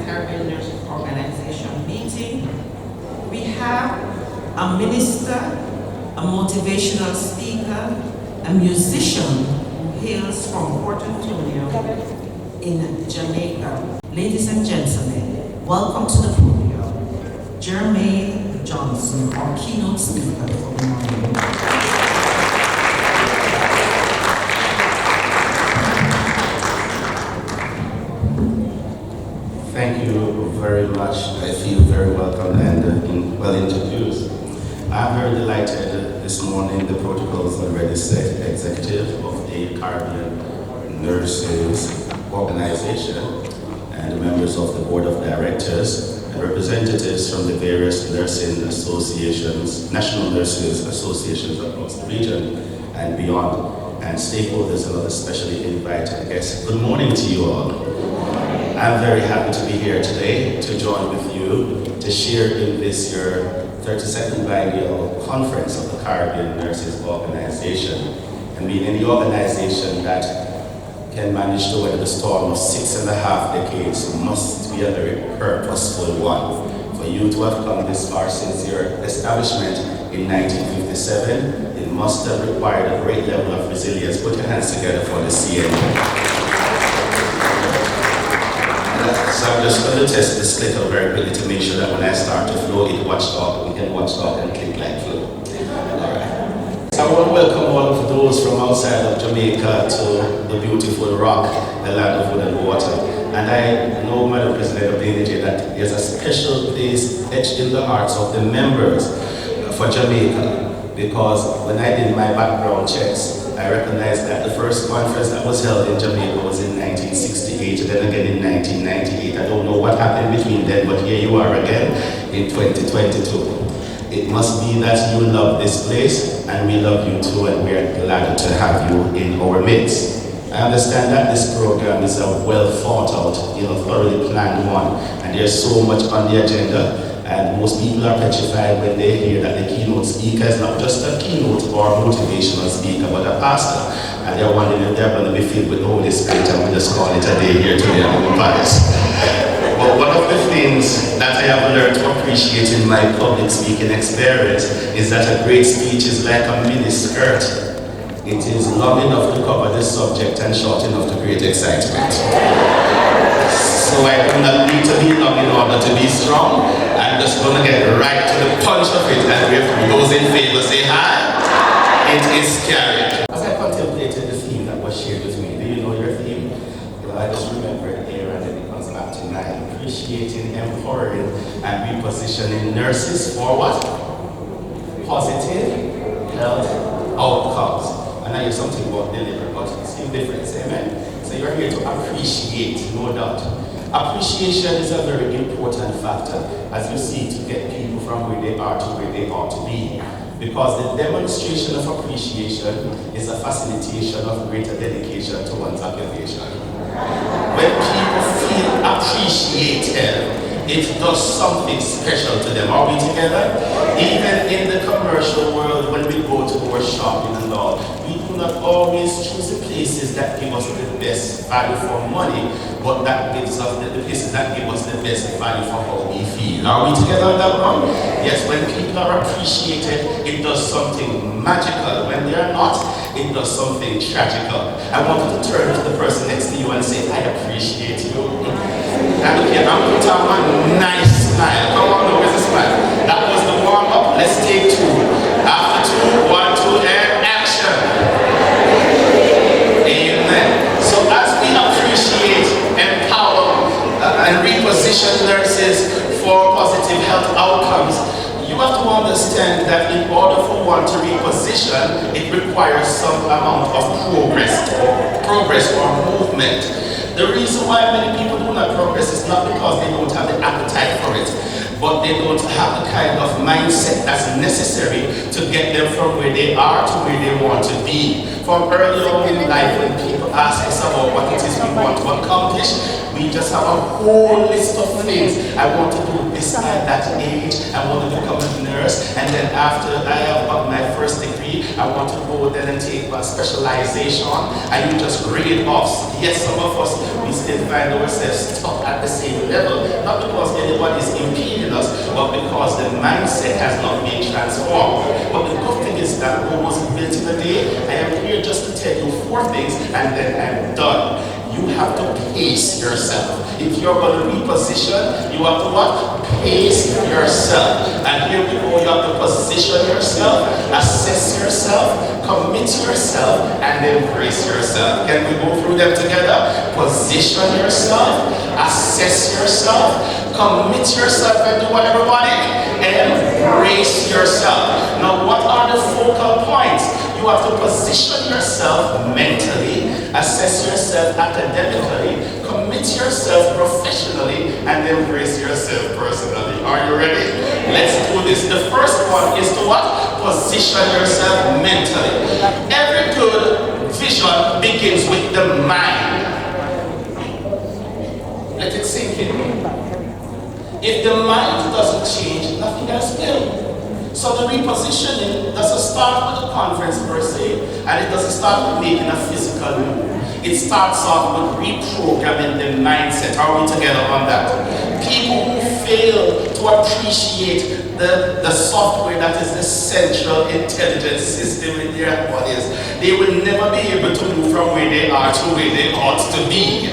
Caribbean Nurses Organization meeting. We have a minister, a motivational speaker, a musician who hails from Puerto Antonio in Jamaica. Ladies and gentlemen, welcome to the podium, Jermaine Johnson, our keynote speaker for the morning. Thank you very much. I feel very welcome and well introduced. I'm very delighted this morning. The protocols already set, executive of the Caribbean Nurses Organization and members of the board of directors and representatives from the various nursing associations, national nurses associations across the region and beyond, and stakeholders and other specially invited guests. Good morning to you all. I'm very happy to be here today to join with you to share in this year 32nd Biennial Conference of the Caribbean Nurses Organization. And being any organization that can manage to weather the storm of 6.5 decades must be a very purposeful one. For you to have come this far since your establishment in 1957, it must have required a great level of resilience. Put your hands together for the CN. So I'm just going to test this clicker very quickly to make sure that when I start to flow, it watchdog, we can watchdog and click like flow. Alright. I want to welcome all of those from outside of Jamaica to the beautiful rock, the land of wood and water. And I know, Madam President of Biennial, that there's a special place etched in the hearts of the members for Jamaica, because when I did my background checks, I recognized that the first conference that was held in Jamaica was in 1968, and then again in 1998. I don't know what happened between then, but here you are again in 2022. It must be that you love this place, and we love you too, and we are glad to have you in our midst. I understand that this program is a well thought out, thoroughly planned one, and there's so much on the agenda. And most people are petrified when they hear that the keynote speaker is not just a keynote or motivational speaker, but a pastor. And they're wondering if they're going to be filled with the Holy Spirit, and we just call it a day here today on Paris. But one of the things that I have learned to appreciate in my public speaking experience is that a great speech is like a mini skirt. It is long enough to cover the subject and short enough to create excitement. So I do not need to be long in order to be strong. I'm just going to get right to the punch of it, and if those in favor say hi, it is carried. As I contemplated the theme that was shared with me, do you know your theme? Well, I just remembered here, and then it comes back to mind. Appreciating, empowering, and repositioning nurses for what? Positive health outcomes. And I hear something about delivery, but it's still different, amen? So you're here to appreciate, no doubt. Appreciation is a very important factor as you seek to get people from where they are to where they ought to be. Because the demonstration of appreciation is a facilitation of greater dedication to one's occupation. When people feel appreciated, it does something special to them. Are we together? Even in the commercial world, when we go to our shopping and all, we do not always choose the places that give us the best value for money, but that gives us the places that give us the best value for how we feel. Are we together on that one? Yes, when people are appreciated, it does something magical. When they are not, it does something tragical. I want you to turn to the person next to you and say, I appreciate you. And look here, I'm going to have a nice smile. Come on, no, where's the smile? That was the warm-up. Let's take two. After two, 1, 2, and action. Amen. So as we appreciate, empower, and reposition nurses for positive health outcomes, you have to understand that in order for one to reposition, it requires some amount of progress or movement. The reason why many people do not progress is not because they don't have the appetite for it, but they don't have the kind of mindset that's necessary to get them from where they are to where they want to be. From early on in life, when people ask us about what it is we want to accomplish, we just have a whole list of things. I want to do this at that age, I want to become a nurse, and then after I have got my first degree, I want to go then and take a specialization, and you just read it off. Yes, some of us, we still find ourselves stuck at the same level but because the mindset has not been transformed. But the good thing is that Rome wasn't built in a day. I am here just to tell you 4 things and then I'm done. You have to pace yourself. If you're going to reposition, you have to what? Pace yourself. And here we go, you have to position yourself, assess yourself, commit yourself, and embrace yourself. Can we go through them together? Position yourself, assess yourself, commit yourself, and do what everybody? Embrace yourself. Now, what are the focal points? You have to position yourself mentally, assess yourself academically, commit yourself professionally, and embrace yourself personally. Are you ready? Let's do this. The first one is to what? Position yourself mentally. Every good vision begins with the mind. Let it sink in. If the mind doesn't change, nothing else will. So the repositioning doesn't start with a conference per se, and it doesn't start with making a physical move. It starts off with reprogramming the mindset. Are we together on that? People who fail to appreciate the software that is the central intelligence system in their bodies, they will never be able to move from where they are to where they ought to be.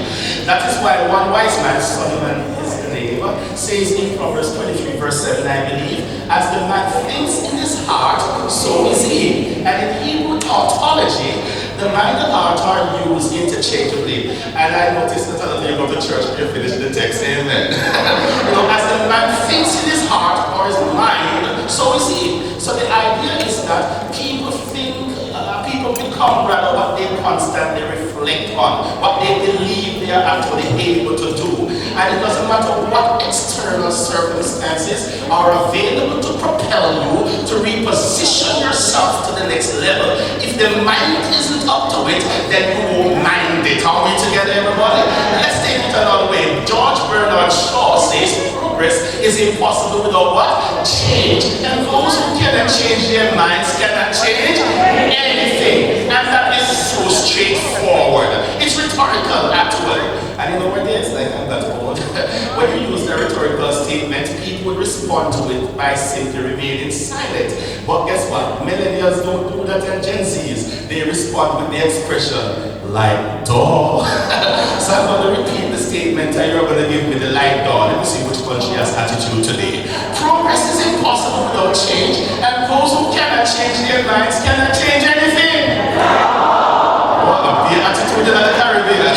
That is why one wise man, Solomon is the name, says in Proverbs 23 verse 7, I believe, as the man thinks in his heart, so is he. And in Hebrew tautology, the mind and heart are used interchangeably. And I noticed that a lot of you go to church and you finish the text, amen. As the man thinks in his heart or his mind, so is he. So the idea is that people people become rather what they constantly reflect on, what they believe they are actually able to do. And it doesn't matter what external circumstances are available to propel you to reposition yourself to the next level. If the mind isn't up to it, then you won't mind it. Are we together, everybody? Let's take it another way. George Bernard Shaw says progress is impossible without what? Change. And those who cannot change their minds cannot change anything. And that is so straightforward. It's rhetorical, actually. And you know what it is? Like, I'm that old. When you use the rhetorical statement, people would respond to it by simply remaining silent. But guess what? Millennials don't do that, and Gen Zs, they respond with the expression, like duh. So I'm going to repeat the statement and you're going to give me the like duh. Let me see which country has attitude today. Progress is impossible without change, and those who cannot change their minds cannot change anything. What a beer attitude in the Caribbean.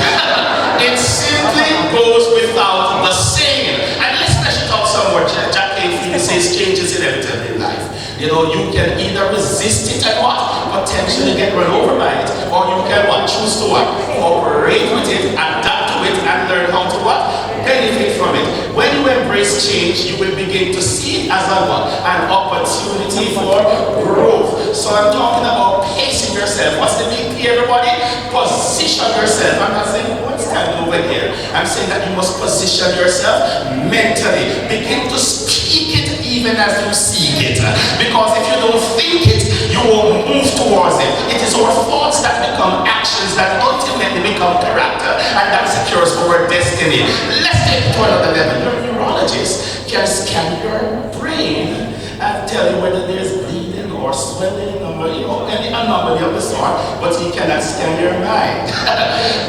It simply goes without the saying. And let's flesh it out somewhere. Jack Canfield says change is inevitable in life. You can either resist it and what? Potentially get run over by it. Or you can what? Choose to what? Cooperate with it, adapt to it, and learn how to what? Benefit from it. When you embrace change, you will begin to see it as a what? An opportunity for growth. So I'm talking about pacing yourself. What's the big P, everybody? Position yourself. I'm not saying what's standing over here. I'm saying that you must position yourself mentally. Begin to speak it even as you seek it. Because if you don't think it, you won't move towards it. It is our thoughts that become actions that ultimately become character, and that secures our destiny. Let's take it to another level. Your neurologist can scan your brain and tell you whether there's bleeding or swelling or any anomaly of the sort, but he cannot scan your mind.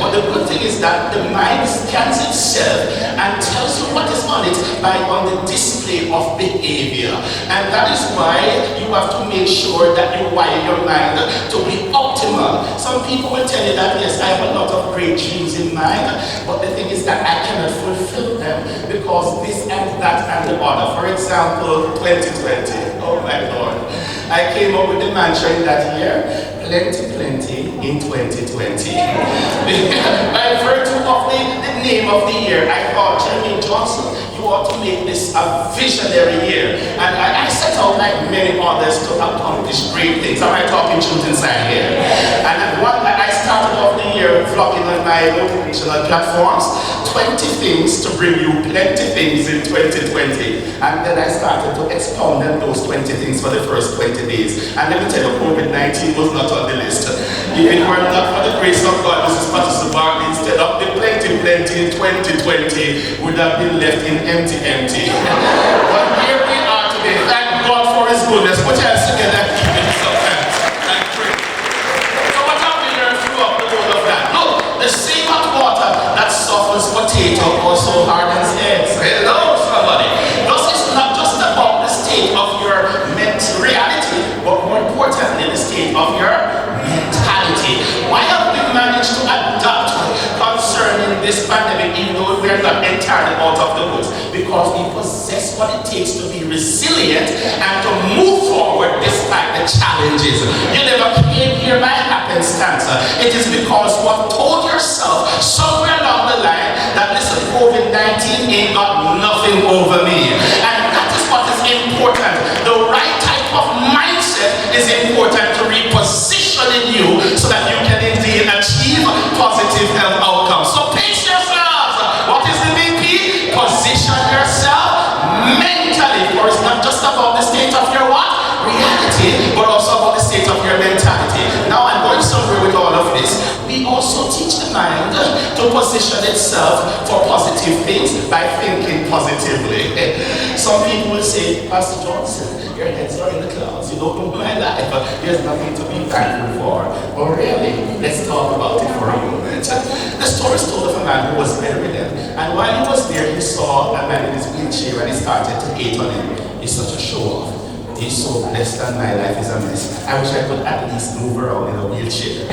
But the good thing is that the mind scans itself and tells you what is on it on the display of behavior. And that is why you have to make sure that you wire your mind to be optimal. Some people will tell you that, yes, I have a lot of great dreams in mind, but the thing is that I cannot fulfill them because this and that and the other. For example, 2020. Oh my Lord. I came up with the mantra in that year, plenty in 2020. By virtue of the name of the year, I thought, Jeremy Johnson, you ought to make this a visionary year. And I set out like many others to accomplish great things. Am I talking truth inside here? And I started off the year vlogging on my motivational platforms, 20 things to bring you plenty things in 2020. And then I started to expound on those 20 things for the first 20 days. And let me tell you, COVID-19 was not on the list. If it were not for the grace of God, Mrs. Patterson Barkley, instead of the plenty in 2020, would have been left in empty. But here we happy. Thank God for his goodness. Put your hands together and give him some thanks and praise. So what have we learned throughout the whole of that? Look, the same hot water that softens potato also hardens eggs. Hello, somebody. Thus, it's not just about the state of your reality, but more importantly, the state of your mentality. Why have we managed to adapt concerning this pandemic, even though we are not entirely out of the woods? Because we possess what it takes to be resilient and to move forward despite the challenges. You never came here by happenstance. It is because you have told yourself somewhere along the line that, listen, COVID-19 ain't got nothing over me. And that is what is important. The right type of mindset is important to reposition in you so that you can indeed achieve positive health outcomes. So pace yourselves. What is the big key? Position yourself mentally. For it's not just about the state of your what? Reality, but also about the state of your mentality. Now I'm going somewhere with all of this. We also teach the mind to position itself for positive things by thinking positively. Some people will say, Pastor Johnson, your heads are in the clouds. You don't know my life. There's nothing to be thankful for. But really, let's talk about it for a moment. The story is told of a man who was bedridden. And while he was there, he saw a man in his wheelchair and he started to hate on him. He's such a show-off. He's so blessed and my life is a mess. I wish I could at least move around in a wheelchair.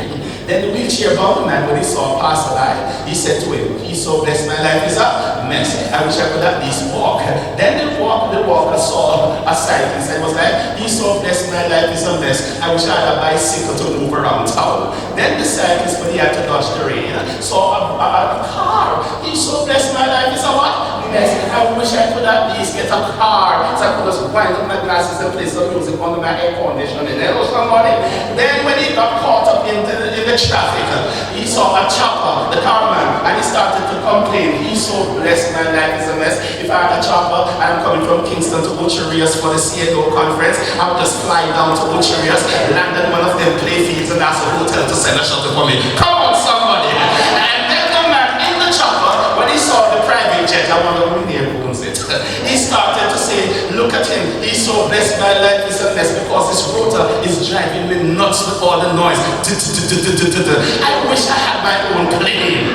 Then the wheelchair-bound man, when he saw a passerby, he said to him, he's so blessed, my life is a mess. I wish I could at least walk. Then the walker saw a cyclist and was like, he's so blessed, my life is a mess. I wish I had a bicycle to move around town. Then the cyclist, when he had to dodge the rain, saw a car. He's so blessed, my life is a what? Mess. I wish I could at least get a car so I could just wind up my glasses and play some music under my air conditioning. Hello, somebody. Then when he got caught up in the traffic, he saw a chopper, the carman, and he started to complain. He's so blessed, my life is a mess. If I had a chopper, I'm coming from Kingston to Ocherias for the CNO conference. I would just fly down to Ocherias, land at one of them play fields, and ask a hotel to send a shuttle for me. Come on, somebody. And then the man in the chopper, when he saw the private jet, I wonder who near owns it. He started to say, look at him, he's so blessed, my life is a mess because this rotor is driving me nuts with all the noise. I wish I had my own plane.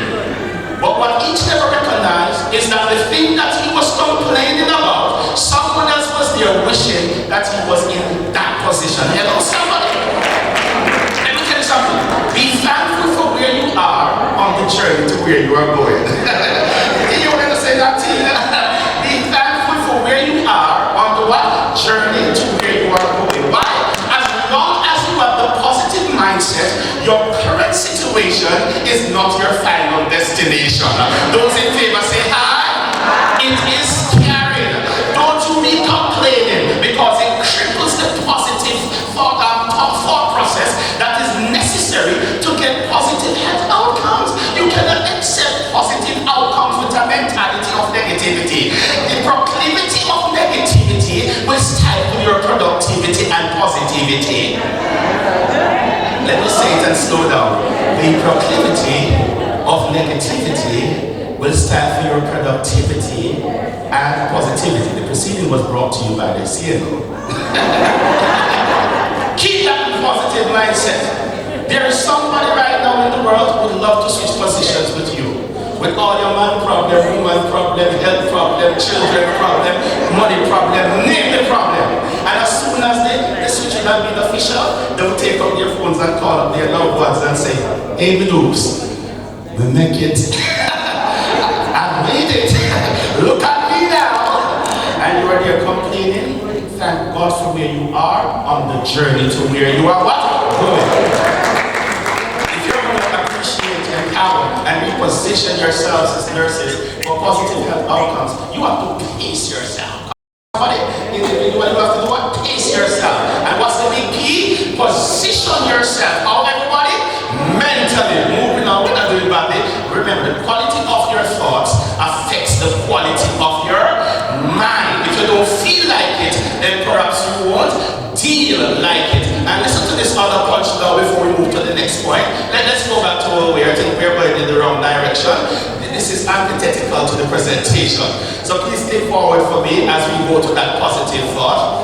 But what each never recognized is that the thing that he was complaining about, someone else was there wishing that he was in that position. Hello, somebody. Let me tell you something. Be thankful for where you are on the journey to where you are going. You want to say that to you? Be thankful for where you are on the what? Journey to where you are going. Why? As long as you have the positive mindset, your current situation is not your final destination. Those in favor say hi. It is carried. Don't you be complaining because it cripples the positive thought process that is necessary to get positive health outcomes. You cannot accept positive outcomes with a mentality of negativity. The proclivity of negativity will stifle your productivity and positivity. Let me say it and slow down. The proclivity of negativity will stifle your productivity and positivity. The proceeding was brought to you by the CNO. Keep that positive mindset. There is somebody right now in the world who would love to switch positions with you. With all your man problem, woman problem, health problem, children problem, money problem, name the problem. And as soon as they switch it and be official, they will take up their phones and call up their loved ones and say, hey, Midoops, we make it. I made it. Look at me now. And you are there complaining. Thank God for where you are on the journey to where you are what? Going. If you're going to appreciate, empower, and reposition yourselves as nurses for positive health outcomes, you have to pace yourself. Somebody, individual, you have to do what? Pace yourself. And what's the big key? Position yourself. How, everybody? Mentally. Moving on, we're not doing badly. Remember, the quality of your thoughts affects the quality of your mind. If you don't feel like it, then perhaps you won't deal like it. And listen to this other punch now before we move to the next point. Let's go back to where I think we're going in the wrong direction. This this is antithetical to the presentation. So please step forward for me as we go to that positive thought.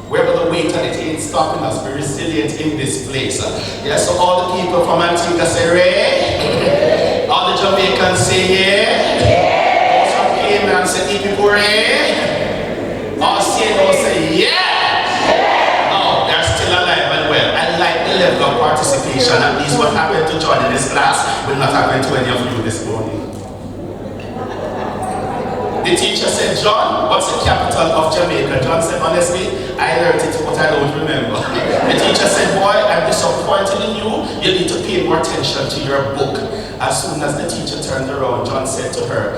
Wherever the weight and it ain't stopping us, be resilient in this place. Yes, so all the people from Antigua say, Ray. All the Jamaicans say, yeah. Those from Cayman say, Ipipure. All Senos say, yeah. No, they're still alive and well. I like the level of participation. At least what happened to John in this class will not happen to any of you this morning. The teacher said, John, what's the capital of Jamaica? John said, honestly, I learned it, but I don't remember. The teacher said, boy, I'm disappointed in you. You need to pay more attention to your book. As soon as the teacher turned around, John said to her,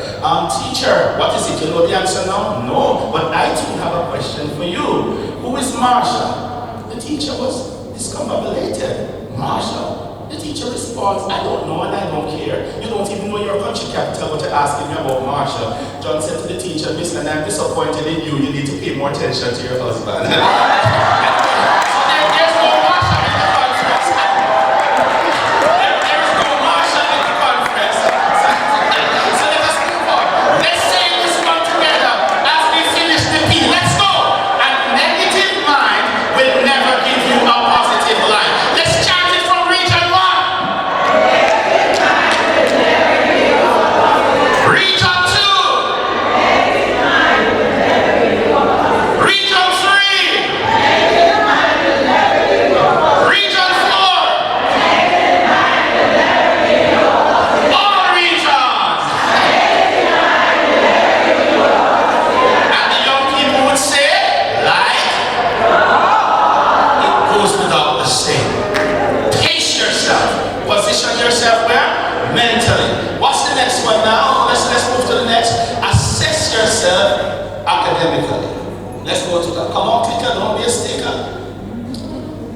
teacher, what is it? You know the answer now? No, but I too have a question for you. Who is Marsha? The teacher was discombobulated. Marsha? The teacher responds, I don't know and I don't care. You don't even know your country capital, but you're asking me about Marsha. John said to the teacher, Mister, I'm disappointed in you. You need to pay more attention to your husband. So there's no Marsha in the conference. There is no Marsha in the conference. So let us move on. Let's say this one together as we finish the P. Let's go. A negative mind will never give you a positive life. Let's chant it from region 1. Region 2. Region 3. Region 4. All regions. And the young people would say, like, it goes without the saying. Pace yourself. Position yourself where? Mentally. What's the next one now? Let's move to the next. Assess yourself academically. Let's go to that. Come on, clicker, don't be a sticker.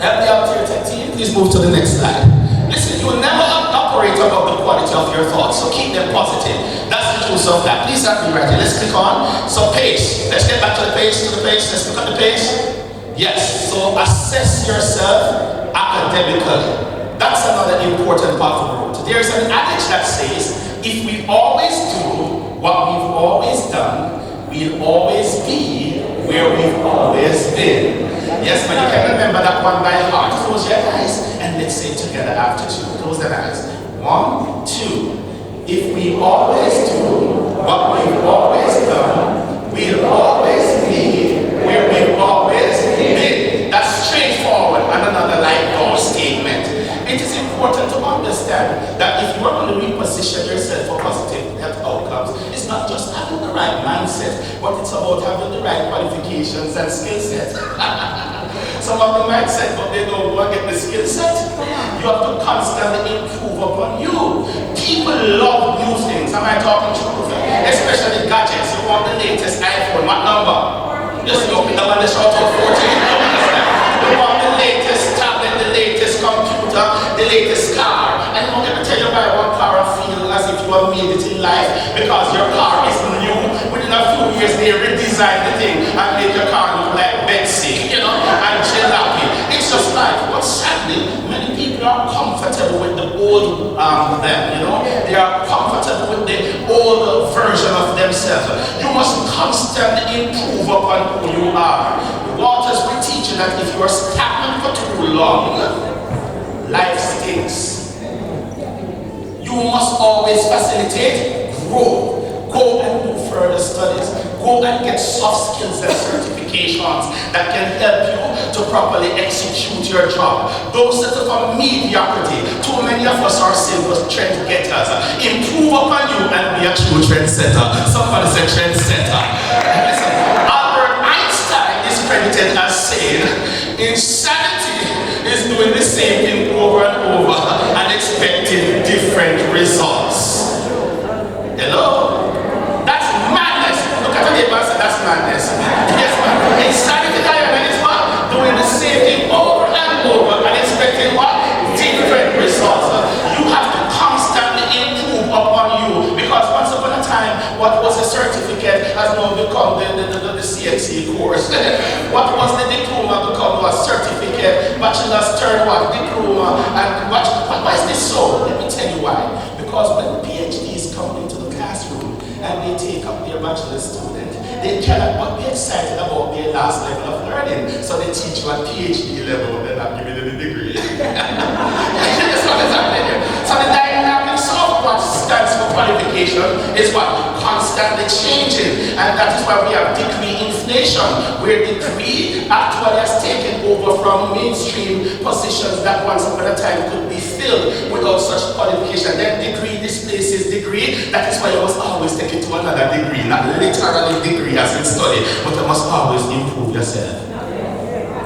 Help me out here, tech team. Please move to the next slide. Listen, you will never operate above the quality of your thoughts, so keep them positive. That's the juice of that. Please help me right here. Let's click on. So pace. Let's get back to the pace, Let's look at the pace. Yes, so assess yourself academically. That's another important part of the road. There's an adage that says, if we always do what we've always done, we'll always be where we've always been. Yes, but you can remember that one by heart. Close your eyes and let's say it together after 2. Close your eyes. 1, 2. If we always do what we've always done, we'll always be where we've always been. That's straightforward and another life goal statement. It is important to understand that if you are going to reposition yourself for positive health outcomes, it's not just having the right mindset, but it's about having the right qualifications and skill set. Some of the mindset, but they don't want to get the skill set. You have to constantly improve upon you. People love new things. Am I talking truth? Especially gadgets. You want the latest iPhone. What number? Just open the one that short of 14. You want the latest tablet, the latest computer, the latest car. And I'm going to tell you about one car I feel as if you have made it in life because your car is new. Within a few years they redesign the thing and make your car look like Betsy, and jalopy. It's just life. But sadly, many people are comfortable with the old They are comfortable with the old version of themselves. You must constantly improve upon who you are. Waters were teaching that if you are stagnant for too long, life stinks. You must always facilitate growth. Go and do further studies. Go and get soft skills and certifications that can help you to properly execute your job. Don't settle for mediocrity. Too many of us are simple trend getters. Improve upon you and be a true trendsetter. Somebody said trendsetter. Listen, Albert Einstein is credited as saying, insanity is doing the same thing over and over and expecting different results. Hello? That's madness. Look at the neighbor and say, that's madness. Yes, man. Insanity is what? Doing the same thing over and over and expecting what? Different results. You have to constantly improve upon you because once upon a time, what was a certificate has now become the CXC course. What was the diploma become a certificate, bachelor's third what? Diploma. And why is this so? Let me tell you why. Because when PhDs come bachelor student, they cannot but be excited about their last level of learning. So they teach you at PhD level, they're not giving you the degree. That's what is happening here. So the dynamics of what stands for qualification is what? Constantly changing. And that is why we have degree inflation, where degree actually has taken over from mainstream positions that once upon a time could be filled without such qualification. Then degree displaces degree. That is why you must always take it to another degree. Not literally degree as in study, but you must always improve yourself.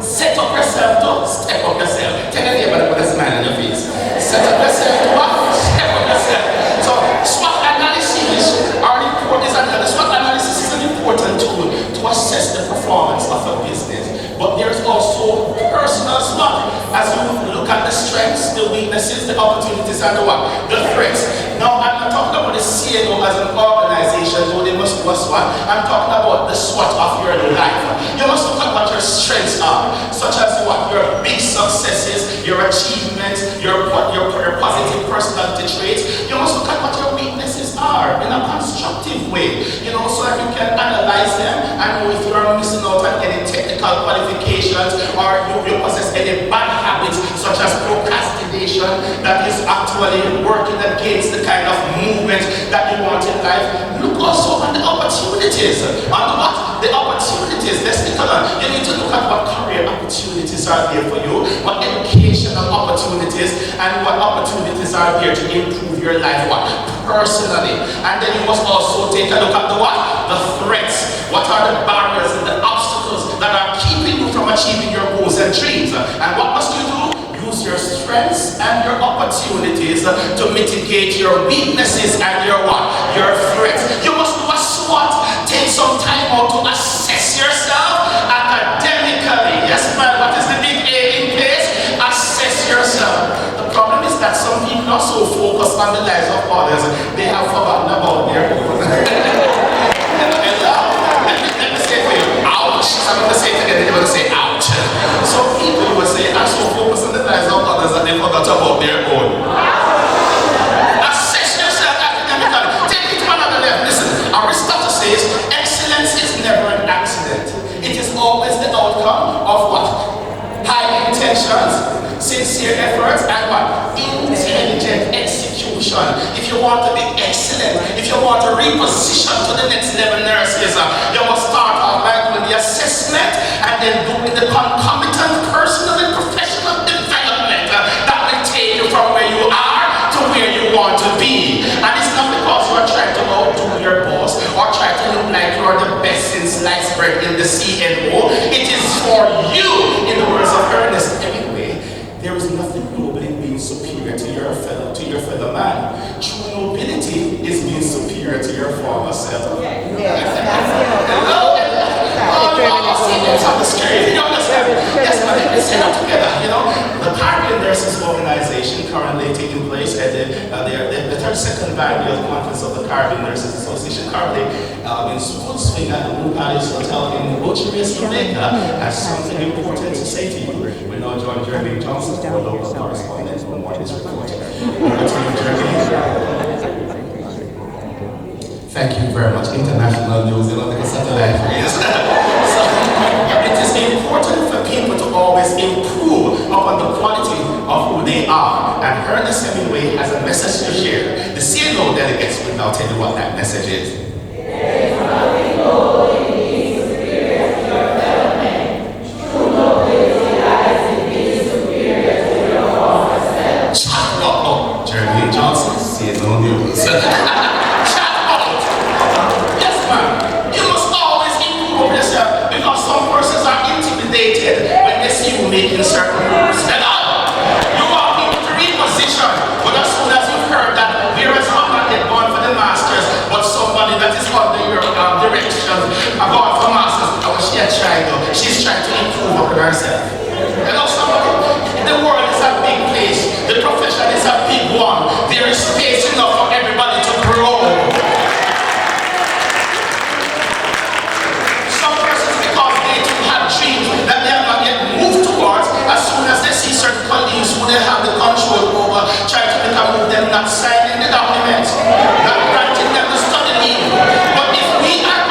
Set up yourself to step up yourself. Tell your neighbor to put a smile on your face. Set up yourself to what? Step up yourself. So SWOT analysis are important. SWOT analysis is an important tool to assess the performance of a business. But there's also personal SWOT, as you look at the strengths, the weaknesses, the opportunities, and the what? The threats. Now, I'm not talking about the CNO as an organization, though they must do a SWOT. I'm talking about the SWOT of your life. You must look at what your strengths are, such as what? Your big successes, your achievements, your positive personality traits. You must look at what your weaknesses are in a constructive way, so that you can analyze them and know if you are missing out on any technical qualifications or you possess any bad habits such as procrastination that is actually working against the kind of movement that you want in life. Look also at the opportunities. On what? The opportunities. Let's take a look. You need to look at what career opportunities are there for you, what educational opportunities, and what opportunities are there to improve your life, what? Personally. And then you must also take a look at the what? The threats. What are the barriers and the obstacles that are keeping you from achieving your goals and dreams? And what must you do? Use your strengths and your opportunities to mitigate your weaknesses and your what? Your threats. You must do a SWOT. Take some time out to assess yourself academically. Yes, man, what is the big A in place? Assess yourself. The problem is that some people are so focused on the lives of others, they have forgotten about their own. Let me say for you, ouch. I'm going to say it again, they're going to say ouch. Some people, you will say, are so focused on the lives of others that they forgot about their own. Assess yourself academically. Take it to another level. Listen, Aristotle says, excellence is never an accident. It is always the outcome of what? High intentions, sincere efforts, and what? Intelligent execution. If you want to be excellent, if you want to reposition to the next level, nurses, you must start off by doing the assessment and then doing the concomitant personal and professional development that will take you from where you are to where you want to be. And it's not because you are trying to outdo your boss or try to look like you are the best since sliced bread in the CNO. It is for you, in the words of Ernest. Anyway, there is nothing noble in being superior to your fellow man. True nobility is being superior to your former self. Hello? On the screen, you understand? Yes, but let's say that together. The Caribbean Nurses Organization currently taking place at the 32nd Biennial Conference of the Caribbean Nurses Association, currently in full swing at the Blue Palace Hotel in Bocherias, Jamaica, has something important to say to you. We now join Jeremy Johnson, our local correspondent, for more of this report. Over to you, Jeremy. Thank you very much. International news, like a satellite phrase. So, it is important for people to always improve upon the quality of who they are. And Ernest Hemingway has a message to share. The CNO delegates will now tell you what that message is. Jeremy Johnson, CNO News. When they see you making certain moves, you want people to reposition. But as soon as you've heard that there is not yet gone for the masters, but somebody that is under your direction are going for masters, she's trying to improve upon herself. Somebody, the world is a big place, the profession is a big one. There is space enough for everybody to grow. As soon as they see certain colleagues who they have the control over, try to make a move them not signing the documents, not granting them the study leave. But if we are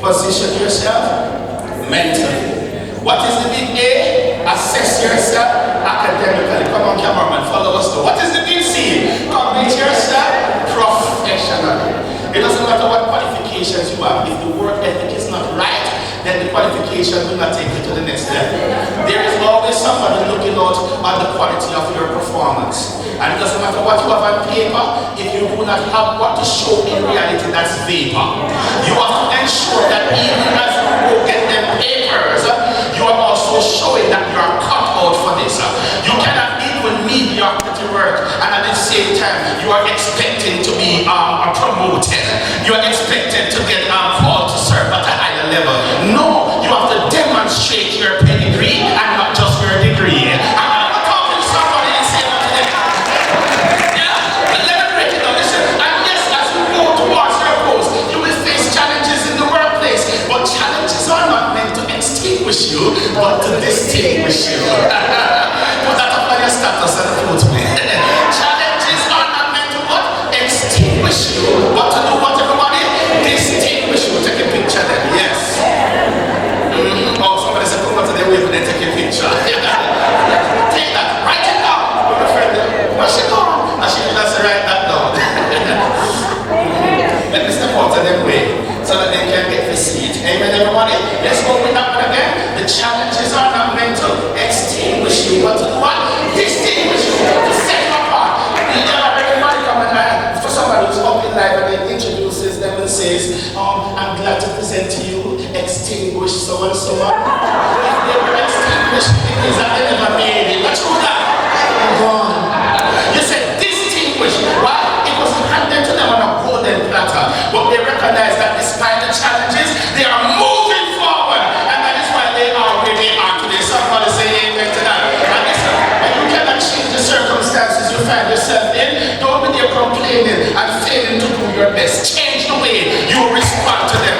Position yourself mentally. What is the big A? Assess yourself academically. Come on, cameraman, follow us. What is the big C? Commit yourself professionally. It doesn't matter what qualifications you have. If the work ethic is not right, then the qualification will not take you to the next level. There is always somebody looking out at the quality of your performance. And it doesn't matter what you have on paper, if you do not have what to show in reality, that's vapor. You have to ensure that even as you go get them papers, you are also showing that you are cut out for this. You cannot even mediocrity work and at the same time you are expecting to be promoted. You are expected to get called to serve at a higher level. No, you have to demonstrate your pedigree and not just your degree. I'm talking to somebody and saying let me break it down. Listen, and yes, as you go towards your goals, you will face challenges in the workplace, but challenges are not meant to extinguish you, but to distinguish you. Put that up on your status and quote me. Challenges are not meant to what? Extinguish you, but to do what, everybody? Distinguish you. Take a picture then, yes. Oh, somebody said, come on to the wave and then take a picture. Take that, write it down. My friend, where's she going? And she does write that down. Let me step out of them way so that they can get the seat. Amen, everybody? Let's go with that one again. The challenges are not meant to extinguish you, but to do what? Distinguish you, to set you apart. Everybody come and for somebody who's up in life and then introduces them and says, I'm glad to present to you extinguish so and so on. If they were extinguished, it means that they never made it. Let's do that. You said distinguish. Why? It was handed to them on a golden platter. But they recognize that despite the challenges, they are moving forward. And that is why they are where they are today. Somebody say amen to that. And listen, when you cannot change the circumstances you find yourself in, don't be there complaining and failing to do your best. Change the way you respond to them.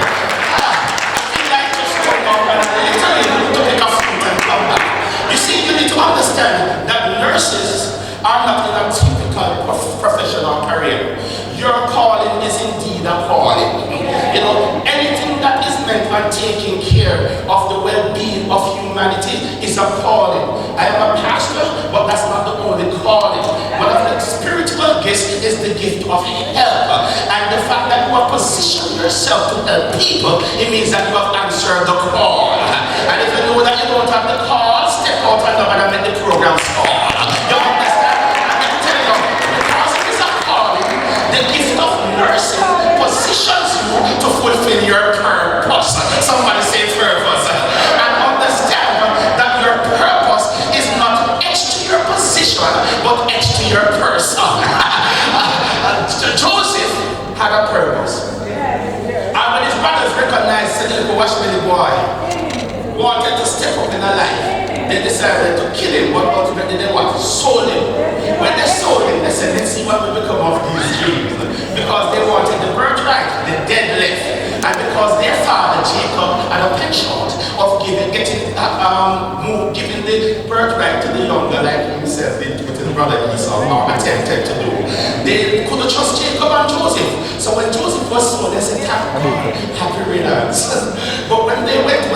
You see, you need to understand that nurses are not in a typical professional career. Your calling is indeed a calling. You know, anything that is meant on taking care of the well-being of humanity is a calling. I am a pastor, but that's not the only calling. One of the spiritual gifts is the gift of help. And the fact that you have positioned yourself to help people, it means that you have answered the call. And if you know that you don't have the call, step out and make the program stall. You understand? I'm telling you, because it is a calling, the gift of nursing positions you to fulfill your purpose. Somebody say purpose. And understand that your purpose is not etched to your position, but etched to your person. Joseph had a purpose. And when his brothers recognized, said, "Look, watch me, the boy," wanted to step up in a life. They decided to kill him, but ultimately they what? Sold him. When they sold him, they said, let's see what will become of these dreams. Because they wanted the birthright, the dead left. And because their father, Jacob, had a penchant of giving the birthright to the younger, like himself did with his brother Esau, or attempted to do. They couldn't trust Jacob and Joseph. So when Joseph was sold, they said, thank God, happy returns. But when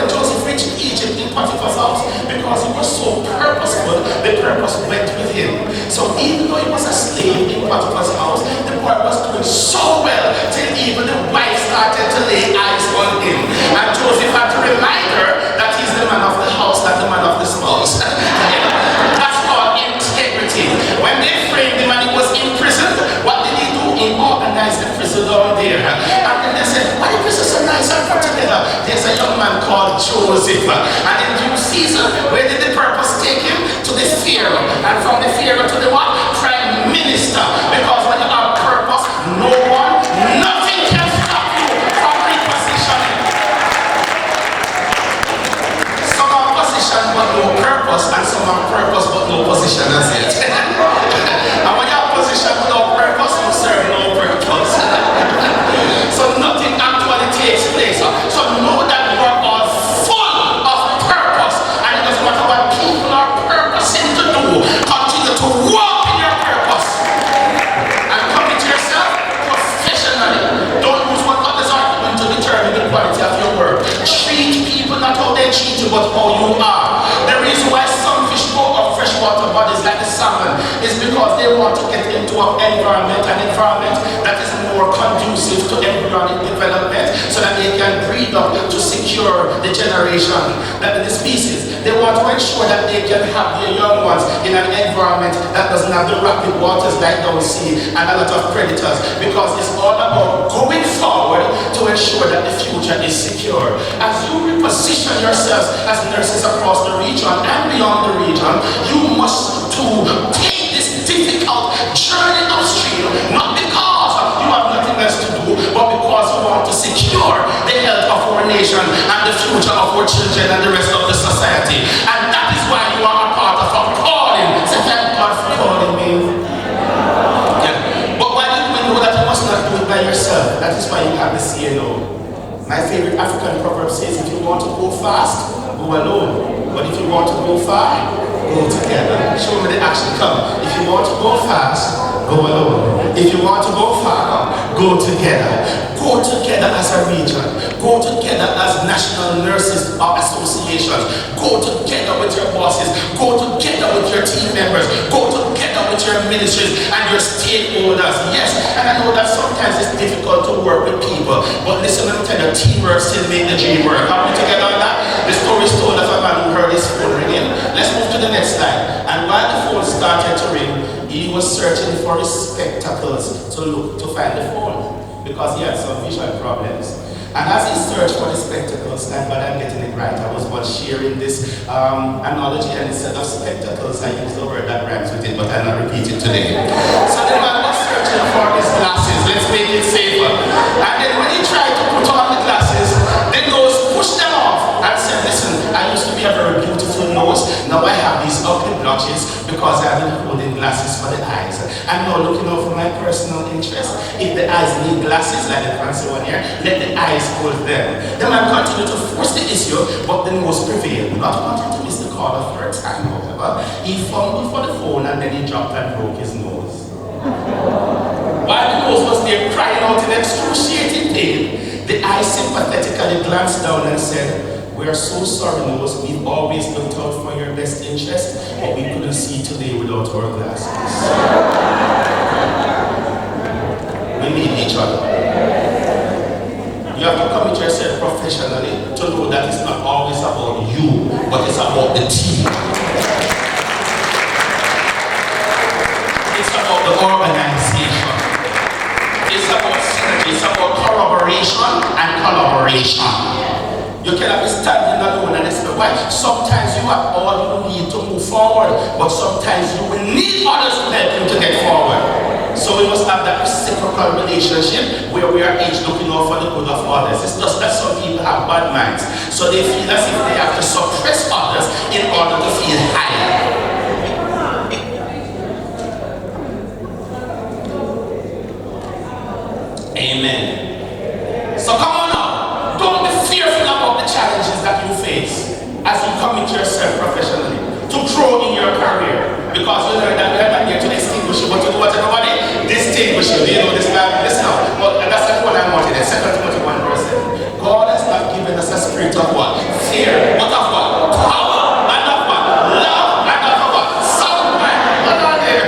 Joseph reached Egypt in Potiphar's house, because he was so purposeful, the purpose went with him. So even though he was a slave in Potiphar's house, the boy was doing so well till even the wife started to lay eyes on him. And Joseph had to remind her that he's the man of the house, not the man of the spouse. That's called integrity. When they framed him and he was in prison, what did he do? He organized the prison down there. And then they said, why the prison so nice and put together? There's a young man called Joseph. And in due season, where did the purpose take him? To the Pharaoh. And from the Pharaoh to the what? Prime Minister. Because when you have purpose, nothing can stop you from repositioning. Some have position but no purpose, and some have purpose but no position as yet. And when you have position without purpose, you serve no purpose. So nothing actually takes place. So know that you are all full of purpose, and it doesn't conducive to embryonic development so that they can breed up to secure the generation, that the species. They want to ensure that they can have their young ones in an environment that doesn't have the rapid waters like down sea and a lot of predators, because it's all about going forward to ensure that the future is secure. As you reposition yourselves as nurses across the region and beyond the region, you must too take this difficult journey upstream, not because you have nothing else to do, but because you want to secure the health of our nation and the future of our children and the rest of the society. And that is why you are a part of our calling. So thank God for calling me. Yeah. But why did we know that you must not do it by yourself? That is why you have the CNO. My favorite African proverb says, if you want to go fast, go alone. But if you want to go far, go together. Show me the action. Come. If you want to go fast, go alone. If you want to go far, go together. Go together as a region. Go together as national nurses associations. Go together with your bosses. Go together with your team members. Go together with your ministries and your stakeholders. Yes, and I know that sometimes it's difficult to work with people, but listen, let me tell you, teamwork still make the dream work. Are we together on that? The story is told of a man who heard his phone ringing. Let's move to the next slide. And while the phone started to ring, he was searching for his spectacles to find the phone, because he had some visual problems. And as he searched for the spectacles, thank God I'm getting it right. I was once sharing this analogy, and instead of spectacles, I used the word that rhymes with it, but I'll not repeat it today. So the man was searching for his glasses. Let's make it safer. And then when he tried to put on the glasses, the nose pushed them off and said, listen, I used to be a very beautiful nose. Now I have these ugly blotches because I've been holding glasses for the eyes. I'm now looking out for my personal interest. If the eyes need glasses, like the fancy one here, let the eyes hold them. The man continued to force the issue, but the nose prevailed. Not wanting to miss the call a third time, however, he fumbled for the phone and then he dropped and broke his nose. While the nose was there crying out in excruciating pain, the eye sympathetically glanced down and said, we are so sorry, nose. We've always looked out for your best interest, but we couldn't see today without our glasses. We need each other. You have to commit yourself professionally to know that it's not always about you, but it's about the team. It's about the organization. It's about synergy. It's about corroboration and collaboration. You cannot be standing alone and expect. Why? Sometimes you have all you need to move forward, but sometimes you will need others to help you to get forward. So we must have that reciprocal relationship where we are each looking out for the good of others. It's just that some people have bad minds, so they feel as if they have to suppress others in order to feel higher. Amen. So come on now. Don't be fearful about the challenges that you face as you commit yourself professionally to grow in your career. Because you learn that we are not here to distinguish you, but to do what everybody distinguish you. Do you know this Bible? Listen now. Well, that's not what I wanted. 2 Timothy 1 verse 7. God has not given us a spirit of what? Fear. What of what? Power. And of what? Love. And of what? Sound mind. What are there?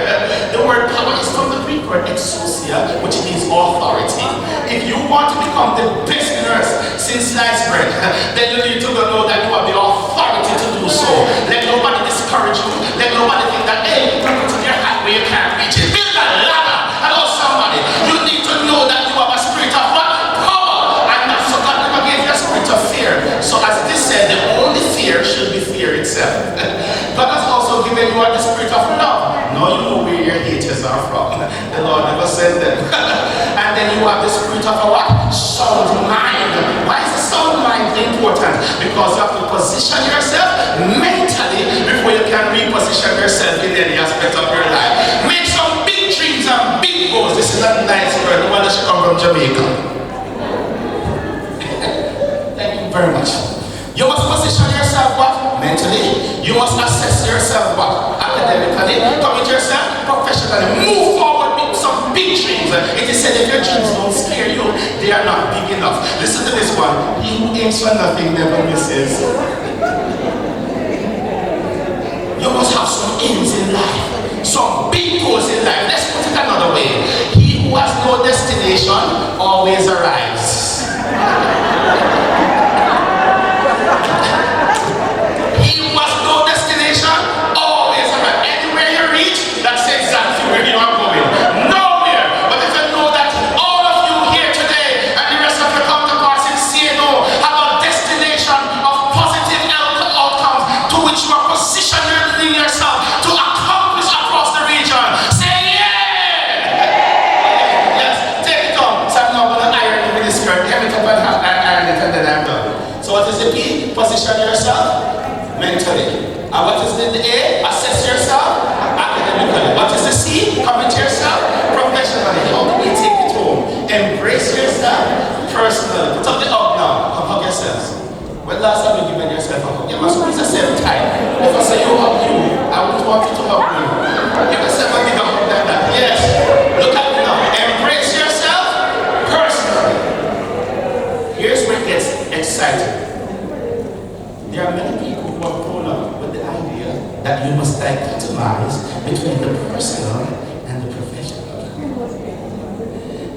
The word power is from the Greek word exousia, which means authority. If you want to become the best nurse since sliced bread, then you need to know that you have the authority to do so. Let nobody discourage you. Let nobody think that, hey, you put in your hat where you can't reach it. Build a ladder. Hello, somebody. You need to know that you have a spirit of what? Power. And so God never gave you a spirit of fear. So as this said, the only fear should be fear itself. God has also given you the spirit of love. Now you know where your haters are from. The Lord never sent them. And then you have the spirit of a what? Sound mind. Why is the sound mind important? Because you have to position yourself mentally before you can reposition yourself in any aspect of your life. Make some big dreams and big goals. This is a nice word. The one that should come from Jamaica. Thank you very much. You must position yourself what? Mentally. You must assess yourself what? Academically. Commit yourself professionally. Move forward with some big dreams. It is said if your dreams don't scare you, they are not big enough. Listen to this one. He who aims for nothing never misses. You must have some aims in life. Some big goals in life. Let's put it another way. He who has no know destination always arrives. He must know destination always arrives. Anywhere you reach, that's exactly where you are going. Nowhere. But if you know that all of you here today and the rest of your counterparts in CNO have a destination of positive outcomes to which you are positioning yourself to accomplish across the region, say yeah! Yes, take it on. So I'm not going to iron the minister, hem it up and iron it, and then I'm done. So what is the P? Position yourself mentally. And what is the A? Assess yourself academically. What is the C? Commit yourself professionally. How do we take it home? Embrace yourself personally. Put up the hug now. Come hug yourselves. When last time you given yourself a hug? You must squeeze yourself tight. If I say you hug you, I wouldn't want you to hug me. Give yourself a big hug like that. Yes. Look at me now. Embrace yourself personally. Here's where it gets exciting. There are many people who are grown up with the idea that you must dichotomize between the personal and the professional.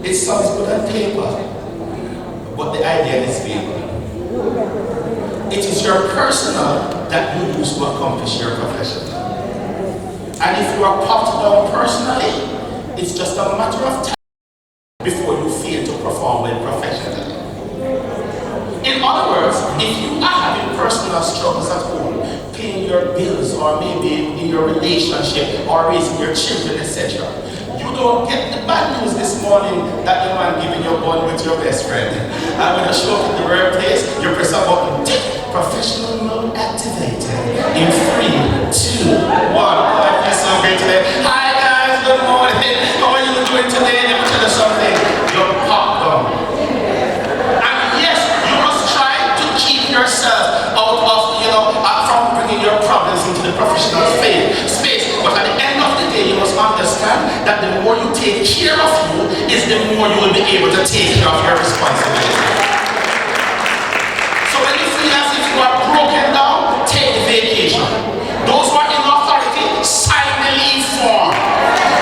It sounds good on paper, but the idea is paper. It is your personal that you use to accomplish your professional. And if you are popped down personally, it's just a matter of time before you fail to perform well professionally. In other words, if you are having personal struggles at home, paying your bills, or maybe in your relationship, or raising your children, etc., you don't get the bad news this morning that the man giving you bond with your best friend. And when you show up in the workplace, you press a button, tick, professional mode activated. In 3, 2, 1. Oh, I feel so great today. Hi guys, good morning. How are you doing today? Let me tell you something. You're popped down. Keep yourself out of, from bringing your problems into the professional space. But at the end of the day, you must understand that the more you take care of you, is the more you will be able to take care of your responsibility. So when you feel as if you are broken down, take the vacation. Those who are in authority, sign the leave form.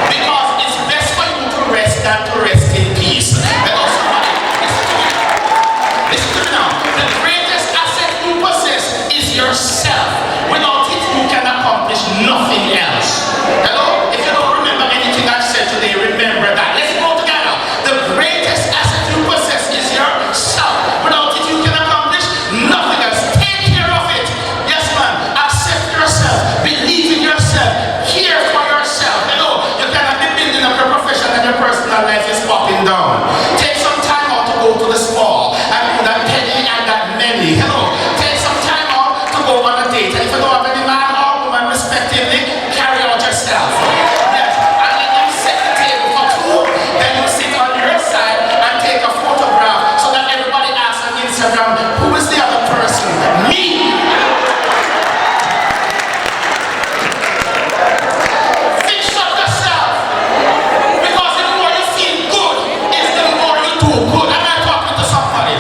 Because it's best for you to rest than to rest in peace. Listen to me now. The greatest asset you possess is yourself. Without it, you can accomplish nothing else. Hello? If you don't remember anything I've said today, remember that. Let's go together. The greatest asset you possess is yourself. Without it, you can accomplish nothing else. Take care of it. Yes, man. Accept yourself. Believe in yourself. Care for yourself. Hello? You cannot be building up your profession and your personal life is popping down. Take some time out to go to the spa. That penny and that many. Hello. Take some time out to go on a date. And if you don't have any man or woman respectively, carry out yourself. Yes. And let them set the table for two. Then you sit on your side and take a photograph so that everybody asks on Instagram, who is the other person? Me. Fix up yourself. Because the more you feel good, is the more you do good. Am I talking to somebody?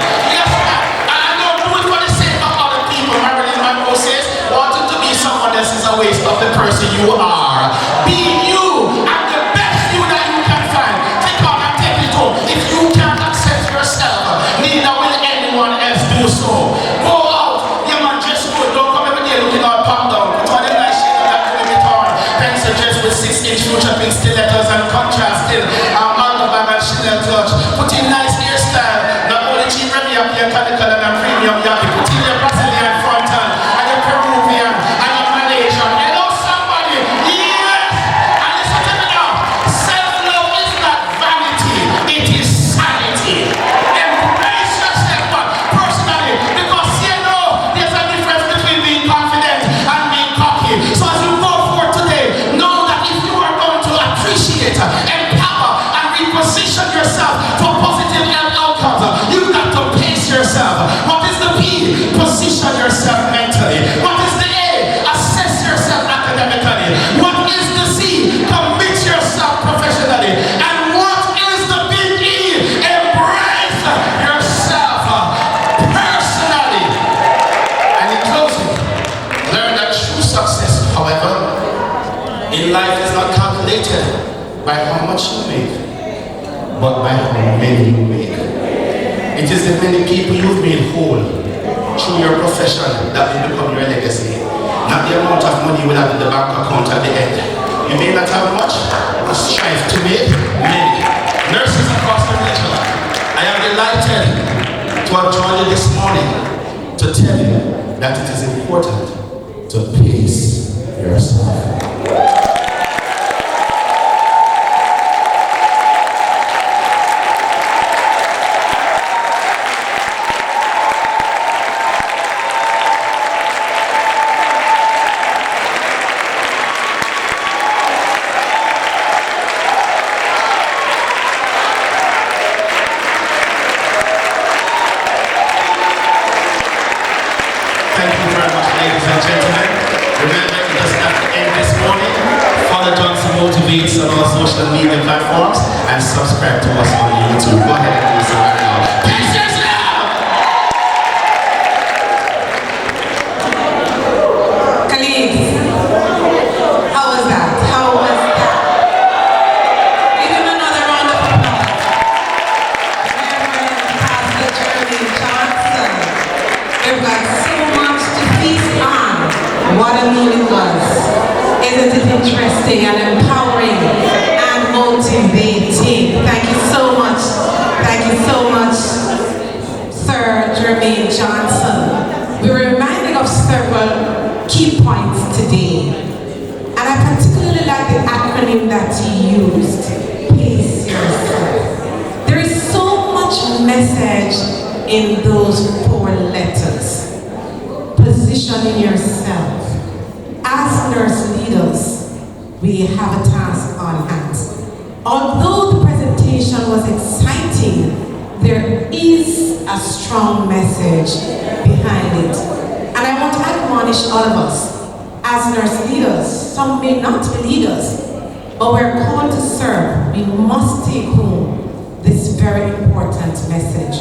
Wanting to be someone else is a waste of the person you are. Be you and the best you that you can find. Take on and take it home. If you can't accept yourself, neither will anyone else do so. Go out, your man dress good. Don't come every day looking all popped down. Put on a nice shade of that Louis Vuitton pencil dress with 6-inch future pink stilettos and contrasting Alphabet and Chanel clutch. Put in nice hairstyle. Not only cheap Remy up here, Calico and premium yappy. Put in your Brazilian frontal. Peruvian and a Malaysian. Hello somebody. Yes. And listen to me now. Self-love is not vanity. It is sanity. Embrace yourself personally. Because there's a difference between being confident and being cocky. So as you go forward today, know that if you are going to appreciate, empower, and reposition yourself for positive outcomes, you've got to pace yourself. What is the P? Position yourself mentally. What is the A? Assess yourself academically. What is the C? Commit yourself professionally. And what is the big E? Embrace yourself personally. And in closing, learn that true success, however, in life is not calculated by how much you make, but by how many you make. It is the many people you've made whole through your profession that will become your legacy. Not the amount of money you will have in the bank account at the end. You may not have much, but strive to make many. Nurses across the region, I am delighted to have joined you this morning to tell you that it is important to pace yourself. Thank you very much, ladies and gentlemen. Remember, it doesn't have to end this morning. Follow Johnson Motivates on all social media platforms and subscribe to us on YouTube. Go ahead and do so right now. Peace yourself! Colleagues, how was that? How was that? Give him another round of applause. Reverend Pastor Jeremy Johnson. We've got so much to feast on. What a meal it was. Isn't it interesting and empowering and motivating? Thank you so much. Thank you so much, Sir Jermaine Johnson. We were reminded of several key points today. And I particularly like the acronym that he used, pace yourself. There is so much message in those 4 letters. Positioning yourself. As nurse leaders, we have a task on hand. Although the presentation was exciting, there is a strong message behind it. And I want to admonish all of us, as nurse leaders, some may not be leaders, but we're called to serve. We must take home this very important message.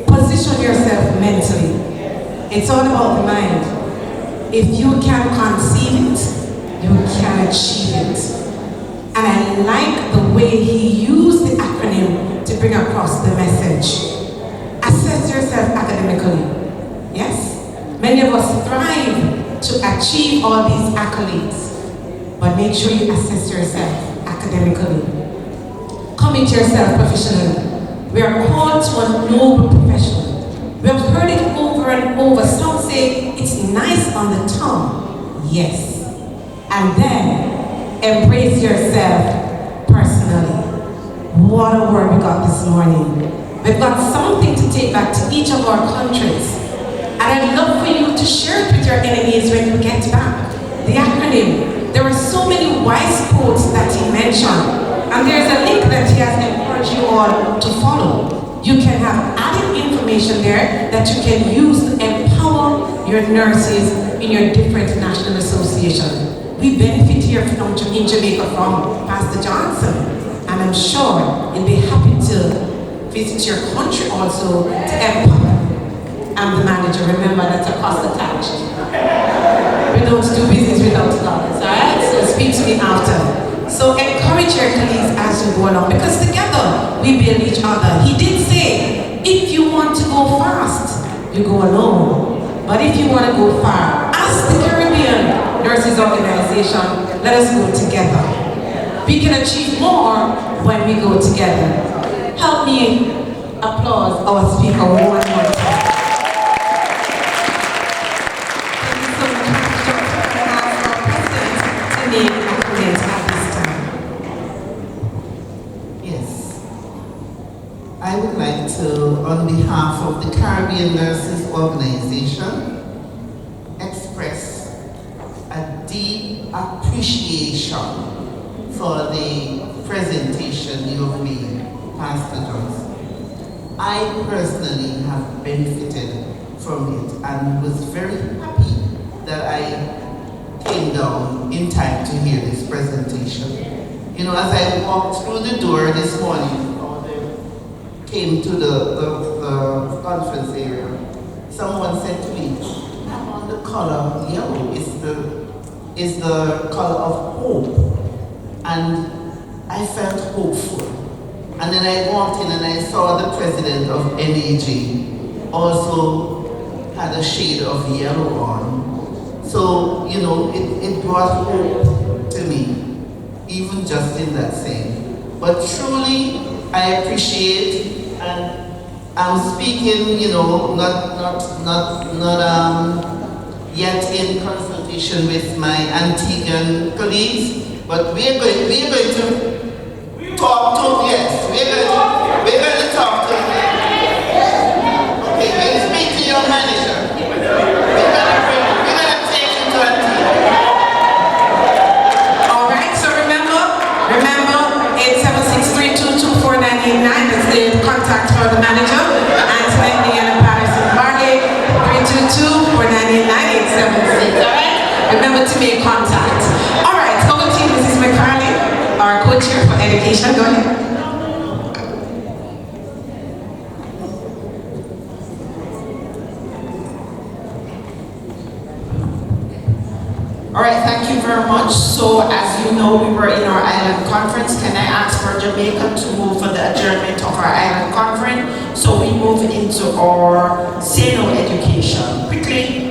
Position yourself mentally. It's all about the mind. If you can conceive it, you can achieve it. And I like the way he used the acronym to bring across the message. Assess yourself academically. Yes? Many of us thrive to achieve all these accolades, but make sure you assess yourself academically. Commit yourself professionally. We are called to a noble profession. We have heard it over and over. Some say it's nice on the tongue. Yes. And then embrace yourself personally. What a word we got this morning. We've got something to take back to each of our countries. And I'd love for you to share it with your enemies when you get back. The acronym. There were so many wise quotes that he mentioned. And there's a link that he has encouraged you all to follow. You can have added information there that you can use to empower your nurses in your different national associations. We benefit here from, in Jamaica from Pastor Johnson, and I'm sure you'll be happy to visit your country also to empower. I'm the manager, remember that's a cost attached. We don't do business without dollars, alright? So speak to me after. So encourage your colleagues as you go along, because together we build each other. He did say, if you want to go fast, you go alone. But if you want to go far, as the Caribbean Nurses Organization, let us go together. We can achieve more when we go together. Help me applaud our speaker one more time. I would like to, on behalf of the Caribbean Nurses Organization, express a deep appreciation for the presentation you have made, Pastor Johnson. I personally have benefited from it and was very happy that I came down in time to hear this presentation. You know, as I walked through the door this morning, came to the conference area, someone said to me, I'm on the color yellow, is the color of hope. And I felt hopeful. And then I walked in and I saw the president of NAG also had a shade of yellow on. So, you know, it brought hope to me, even just in that saying. But truly, I appreciate, and I'm speaking, you know, not yet in consultation with my Antiguan colleagues, but we're going to talk to, yes, we're going to talk to, okay, we'll speak to your manager. We're going to take you to Antigua. All right, so remember, 8763224989, that's the contact for the manager. Antoinette Diana Patterson Barley, 322-498-9876. All right, remember to make contact. All right, over to you, Mrs. McFarlane, our co-chair for education. Go ahead. All right, thank you very much. So as you know, we were in our island conference. Can I ask for Jamaica to move for the adjournment of our island conference? So we move into our Say No education. Quickly.